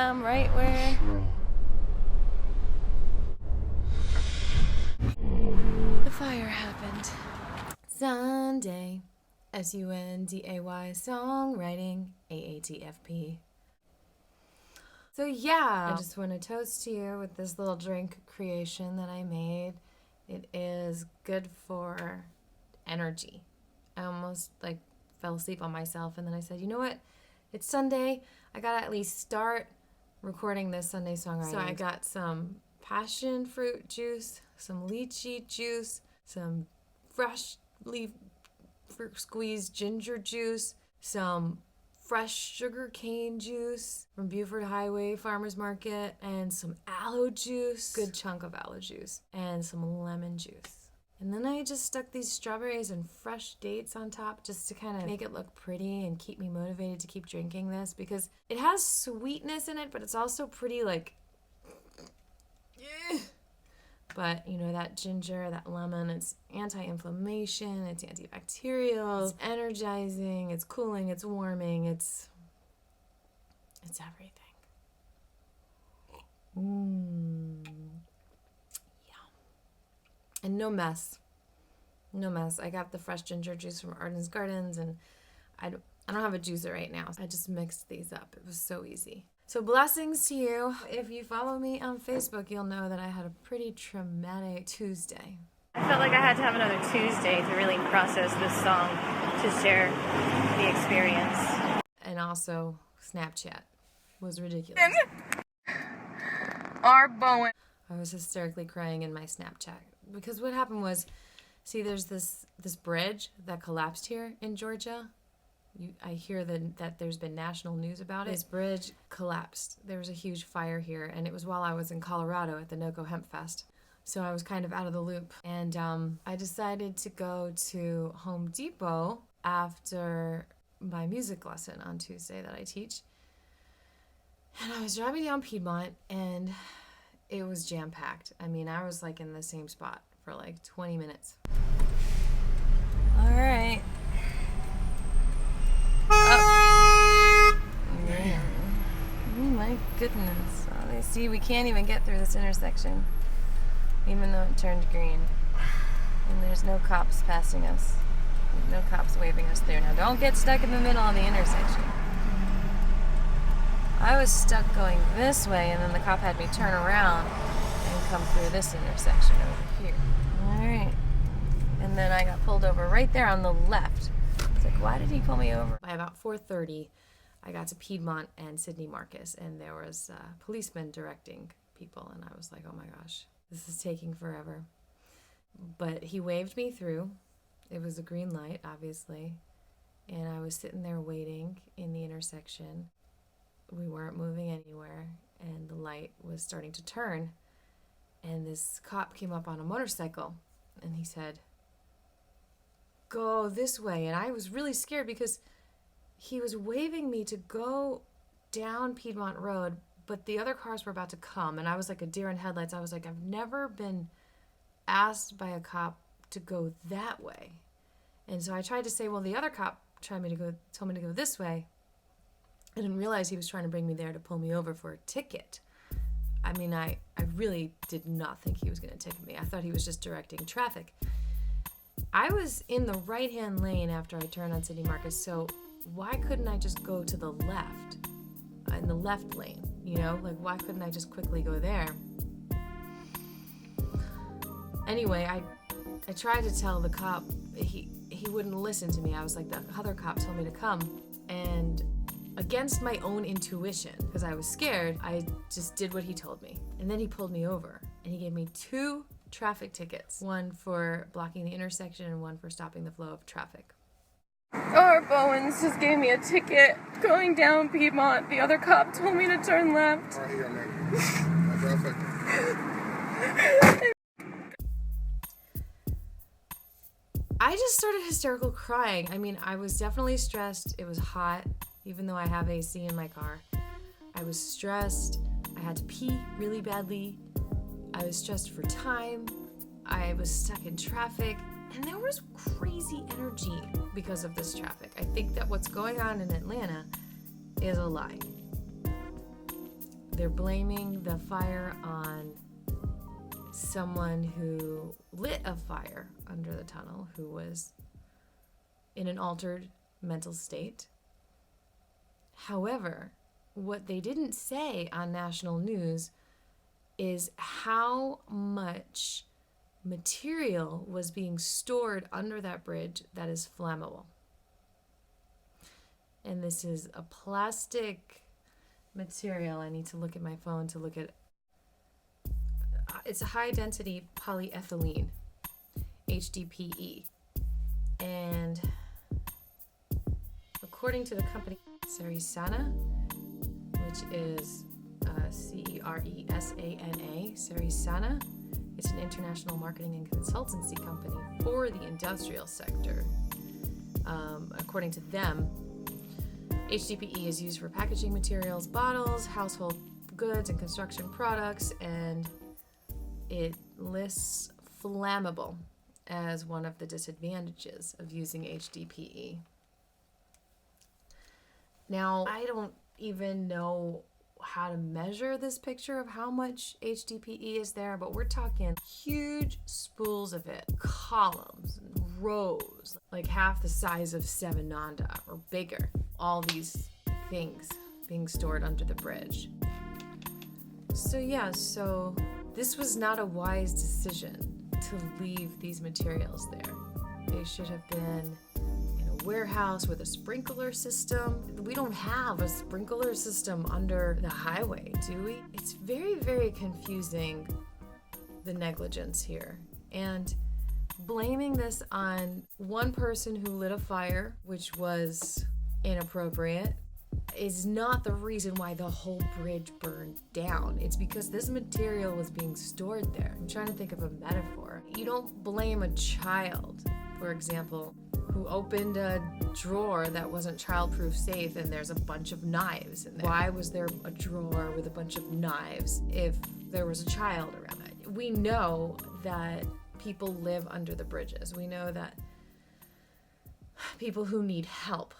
am, right where the fire happened. Sunday, Sunday Songwriting, AATFP. So yeah, I just want to toast to you with this little drink creation that I made. It is good for energy. I almost fell asleep on myself, and then I said, you know what? It's Sunday. I gotta at least start recording this Sunday Songwriting. So I got some passion fruit juice, some lychee juice, some freshly squeezed ginger juice, some fresh sugar cane juice from Buford Highway Farmers Market, and some aloe juice, good chunk of aloe juice, and some lemon juice. And then I just stuck these strawberries and fresh dates on top just to kind of make it look pretty and keep me motivated to keep drinking this, because it has sweetness in it, but it's also pretty But, you know, that ginger, that lemon, it's anti-inflammation, it's antibacterial, it's energizing, it's cooling, it's warming, it's everything. Yeah. And no mess. No mess. I got the fresh ginger juice from Arden's Gardens, and I don't have a juicer right now. I just mixed these up. It was so easy. So blessings to you. If you follow me on Facebook, you'll know that I had a pretty traumatic Tuesday. I felt like I had to have another Tuesday to really process this song, to share the experience. And also, Snapchat was ridiculous. Our Bowens. I was hysterically crying in my Snapchat. Because what happened was, see, there's this bridge that collapsed here in Georgia. I hear that there's been national news about it. This bridge collapsed. There was a huge fire here, and it was while I was in Colorado at the NOCO Hemp Fest. So I was kind of out of the loop. And I decided to go to Home Depot after my music lesson on Tuesday that I teach. And I was driving down Piedmont, and it was jam-packed. I mean, I was in the same spot for 20 minutes. All right. Oh. Yeah. Oh my goodness. Oh, they see we can't even get through this intersection, even though it turned green. And there's no cops passing us. No cops waving us through. Now don't get stuck in the middle of the intersection. I was stuck going this way, and then the cop had me turn around and come through this intersection over here. Alright. And then I got pulled over right there on the left. Why did he pull me over? By about 4:30, I got to Piedmont and Sidney Marcus, and there was a policeman directing people, and I was like, oh my gosh, this is taking forever. But he waved me through. It was a green light, obviously, and I was sitting there waiting in the intersection. We weren't moving anywhere, and the light was starting to turn, and this cop came up on a motorcycle, and he said, go this way. And I was really scared because he was waving me to go down Piedmont Road, but the other cars were about to come, and I was like a deer in headlights. I was like, I've never been asked by a cop to go that way. And so I tried to say, well, the other cop told me to go this way. I didn't realize he was trying to bring me there to pull me over for a ticket. I mean, I really did not think he was going to ticket me. I thought he was just directing traffic. I was in the right-hand lane after I turned on Sidney Marcus, so why couldn't I just go to the left, in the left lane, you know? Why couldn't I just quickly go there? Anyway, I tried to tell the cop, he wouldn't listen to me. I was like, the other cop told me to come, and against my own intuition, because I was scared, I just did what he told me. And then he pulled me over, and he gave me 2 traffic tickets, one for blocking the intersection and one for stopping the flow of traffic. Our Bowens just gave me a ticket going down Piedmont. The other cop told me to turn left. Right here, man. No traffic. I just started hysterical crying. I mean, I was definitely stressed. It was hot, even though I have AC in my car. I was stressed. I had to pee really badly. I was stressed for time. I was stuck in traffic. And there was crazy energy because of this traffic. I think that what's going on in Atlanta is a lie. they're blaming the fire on someone who lit a fire under the tunnel, who was in an altered mental state. However, what they didn't say on national news is how much material was being stored under that bridge that is flammable. And this is a plastic material. I need to look at my phone to look at. It's a high density polyethylene, HDPE. And according to the company Cerisana, which is Ceresana, Cerisana, it's an international marketing and consultancy company for the industrial sector. According to them, HDPE is used for packaging materials, bottles, household goods, and construction products, and it lists flammable as one of the disadvantages of using HDPE. Now, I don't even know how to measure this picture of how much HDPE is there, but we're talking huge spools of it, columns and rows, like half the size of Seven Nanda or bigger. All these things being stored under the bridge. So this was not a wise decision to leave these materials there. They should have been in a warehouse with a sprinkler system. We don't have a sprinkler system under the highway, do we? It's very, very confusing, the negligence here. And blaming this on one person who lit a fire, which was inappropriate, is not the reason why the whole bridge burned down. It's because this material was being stored there. I'm trying to think of a metaphor. You don't blame a child, for example, who opened a drawer that wasn't childproof safe and there's a bunch of knives in there. Why was there a drawer with a bunch of knives if there was a child around it? We know that people live under the bridges. We know that people who need help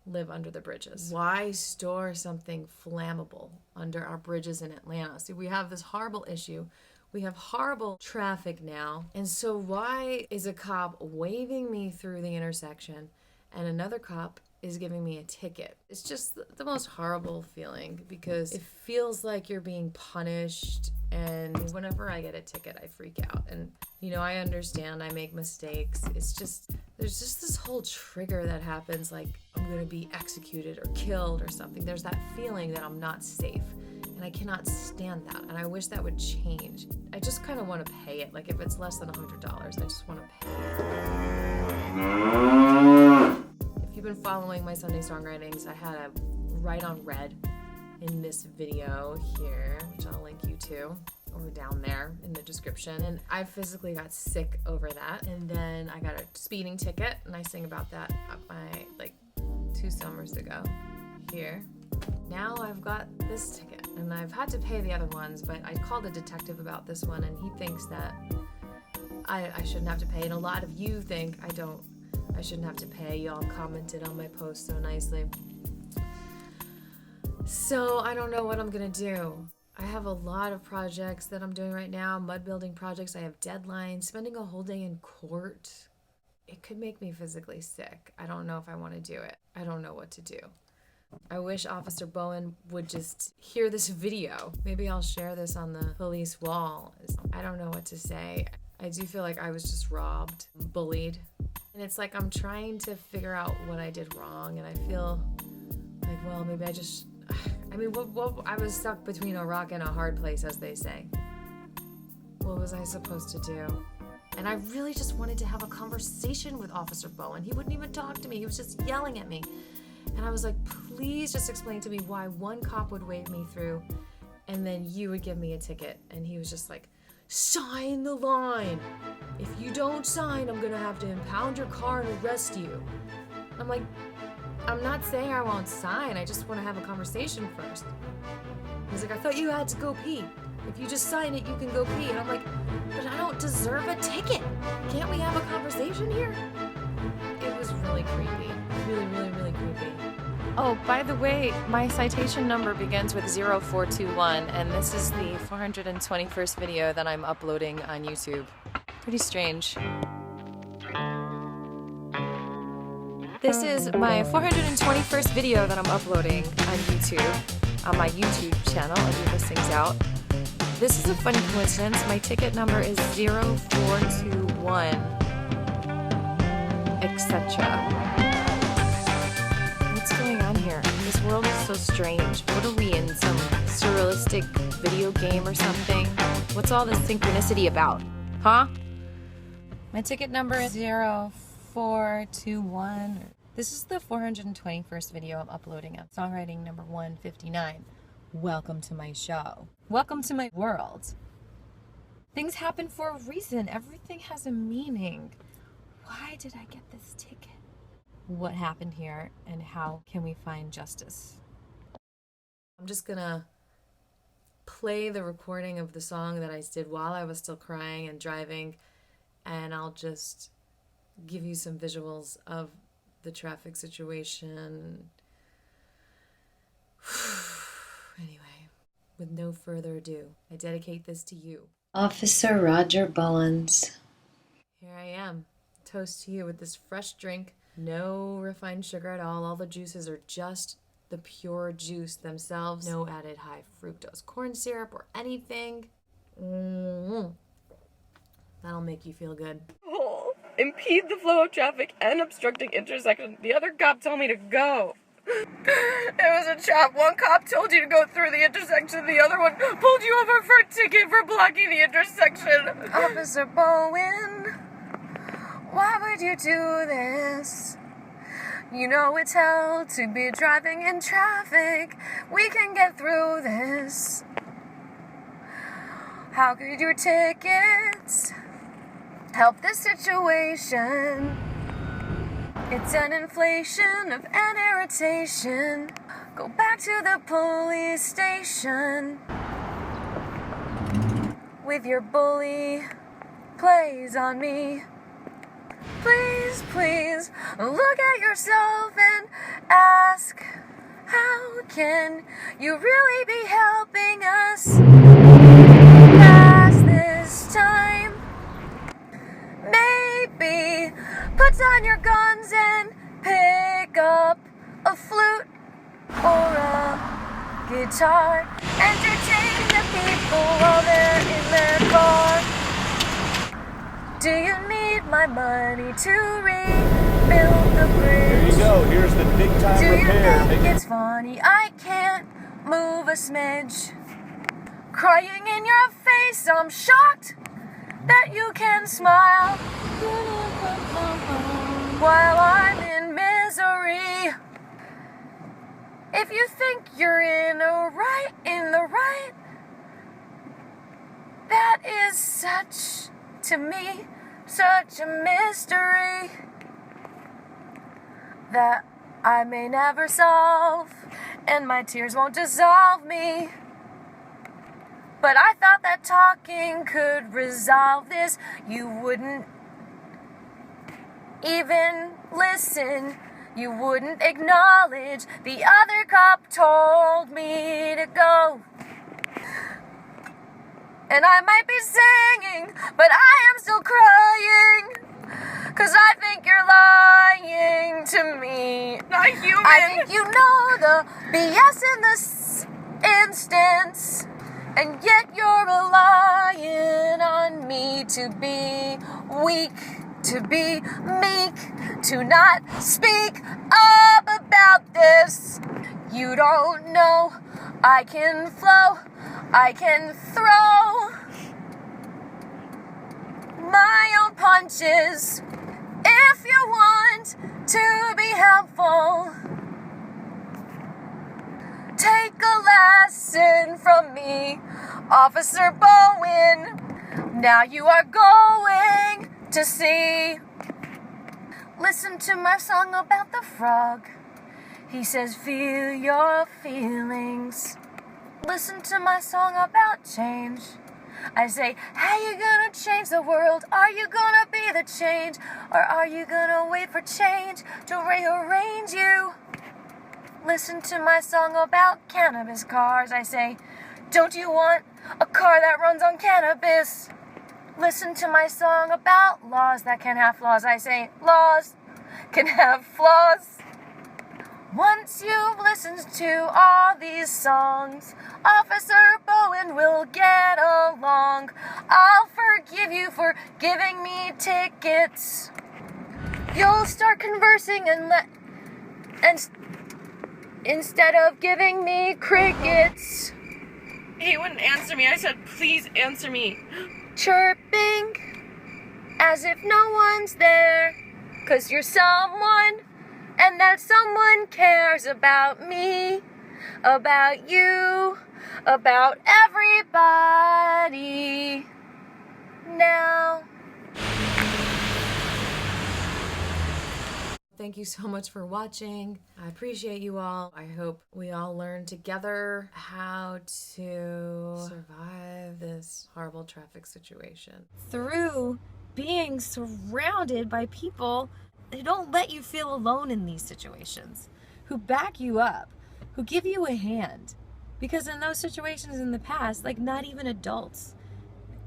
live under the bridges. Why store something flammable under our bridges in Atlanta? See, we have this horrible issue. We have horrible traffic now. And so why is a cop waving me through the intersection and another cop is giving me a ticket? It's just the most horrible feeling because it feels like you're being punished. And whenever I get a ticket, I freak out. And, I understand I make mistakes. It's just, there's just this whole trigger that happens like I'm going to be executed or killed or something. There's that feeling that I'm not safe. And I cannot stand that. And I wish that would change. I just kind of want to pay it. Like if it's less than $100, I just want to pay it. If you've been following my Sunday Songwritings, I had a Write on Red in this video here, which I'll link you to, or down there in the description. And I physically got sick over that. And then I got a speeding ticket, and I sing about that at my, 2 summers ago here. Now I've got this ticket, and I've had to pay the other ones, but I called a detective about this one, and he thinks that I shouldn't have to pay, and a lot of you think I shouldn't have to pay. Y'all commented on my post so nicely. So I don't know what I'm gonna do. I have a lot of projects that I'm doing right now, mud building projects. I have deadlines, spending a whole day in court. It could make me physically sick. I don't know if I want to do it. I don't know what to do. I wish Officer Bowen would just hear this video. Maybe I'll share this on the police wall. I don't know what to say. I do feel like I was just robbed, bullied. And it's like I'm trying to figure out what I did wrong, and I feel like, well, maybe I was stuck between a rock and a hard place, as they say. What was I supposed to do? And I really just wanted to have a conversation with Officer Bowen. He wouldn't even talk to me. He was just yelling at me. And I was like, please just explain to me why one cop would wave me through and then you would give me a ticket. And he was just like, sign the line. If you don't sign, I'm gonna have to impound your car and arrest you. I'm like, I'm not saying I won't sign. I just want to have a conversation first. He's like, I thought you had to go pee. If you just sign it, you can go pee. And I'm like, but I don't deserve a ticket. Can't we have a conversation here? It was really creepy. Really, really, really creepy. Oh, by the way, my citation number begins with 0421, and this is the 421st video that I'm uploading on YouTube. Pretty strange. This is my 421st video that I'm uploading on YouTube, on my YouTube channel, Aviva Sings Out. This is a funny coincidence. My ticket number is 0421, etc. What's going on here? This world is so strange. What are we in, some surrealistic video game or something? What's all this synchronicity about? Huh? My ticket number is 0421. This is the 421st video I'm uploading on Songwriting number 159. Welcome to my show. Welcome to my world. Things happen for a reason. Everything has a meaning. Why did I get this ticket? What happened here, and how can we find justice? I'm just gonna play the recording of the song that I did while I was still crying and driving, and I'll just give you some visuals of the traffic situation. Anyway, with no further ado, I dedicate this to you. Officer Roger Bowens. Here I am, toast to you with this fresh drink. No refined sugar at all. All the juices are just the pure juice themselves. No added high fructose corn syrup or anything. That'll make you feel good. Impede the flow of traffic and obstructing intersection. The other cop told me to go. It was a chop. One cop told you to go through the intersection. The other one pulled you over for a ticket for blocking the intersection. Officer Bowen, why would you do this? You know it's hell to be driving in traffic. We can get through this. How could your tickets help this situation? It's an inflation of an irritation. Go back to the police station with your bully plays on me. Please, please, look at yourself and ask, how can you really be helping us pass this time? Maybe put down your guns and pick up a flute or a guitar. Entertain the people while they're in their car. Do you need my money to rebuild the bridge? Here you go, here's the big time Do repair. you think it's funny I can't move a smidge? Crying in your face, I'm shocked that you can smile while I'm in misery. If you think you're in the right, that is such, to me, such a mystery that I may never solve, and my tears won't dissolve me. But I thought that talking could resolve this. You wouldn't even listen. You wouldn't acknowledge. The other cop told me to go. And I might be singing, but I am still crying, 'cause I think you're lying to me. Not human. I think you know the BS in this instance, and yet you're relying on me to be weak, to be meek, to not speak up about this. You don't know I can flow, I can throw my own punches if you want to be helpful. Take a lesson from me, Officer Bowen. Now you are going to see. Listen to my song about the frog. He says, feel your feelings. Listen to my song about change. I say, how you gonna change the world? Are you gonna be the change? Or are you gonna wait for change to rearrange you? listen to my song about cannabis cars. I say, don't you want a car that runs on cannabis? Listen to my song about laws that can have flaws. I say, laws can have flaws. Once you've listened to all these songs, Officer Bowen will get along. I'll forgive you for giving me tickets. You'll start conversing and instead of giving me crickets. He wouldn't answer me. I said, please answer me. Chirping as if no one's there, 'cause you're someone, and that someone cares about me, about you, about everybody now. Thank you so much for watching. I appreciate you all. I hope we all learn together how to survive this horrible traffic situation through being surrounded by people who don't let you feel alone in these situations, who back you up, who give you a hand. Because in those situations in the past, like, not even adults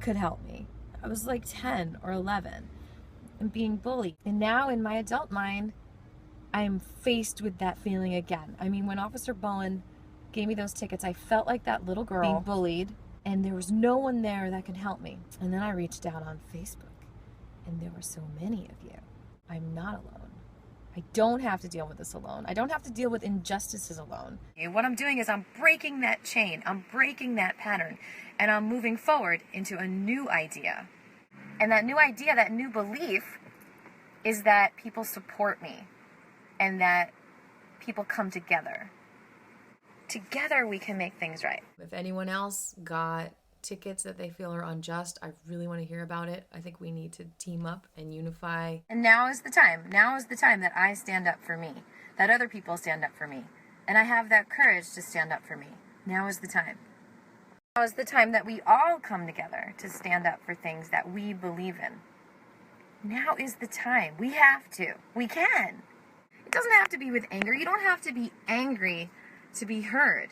could help me. I was like 10 or 11 and being bullied. And now in my adult mind, I am faced with that feeling again. I mean, when Officer Bowen gave me those tickets, I felt like that little girl being bullied, and there was no one there that could help me. And then I reached out on Facebook, and there were so many of you. I'm not alone. I don't have to deal with this alone. I don't have to deal with injustices alone. What I'm doing is I'm breaking that chain. I'm breaking that pattern, and I'm moving forward into a new idea. And that new idea, that new belief, is that people support me and that people come together. Together we can make things right. If anyone else got tickets that they feel are unjust, I really want to hear about it. I think we need to team up and unify. And now is the time. Now is the time that I stand up for me, that other people stand up for me, and I have that courage to stand up for me. Now is the time. Now is the time that we all come together to stand up for things that we believe in. Now is the time. We have to. We can. It doesn't have to be with anger. You don't have to be angry to be heard.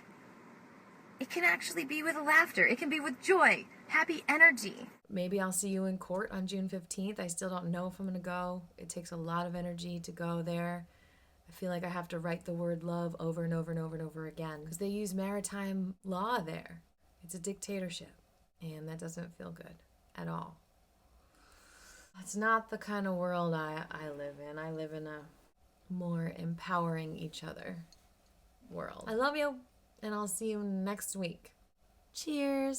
It can actually be with laughter. It can be with joy, happy energy. Maybe I'll see you in court on June 15th. I still don't know if I'm going to go. It takes a lot of energy to go there. I feel like I have to write the word love over and over and over and over again because they use maritime law there. It's a dictatorship, and that doesn't feel good at all. It's not the kind of world I live in. I live in a more empowering each other world. I love you, and I'll see you next week. Cheers.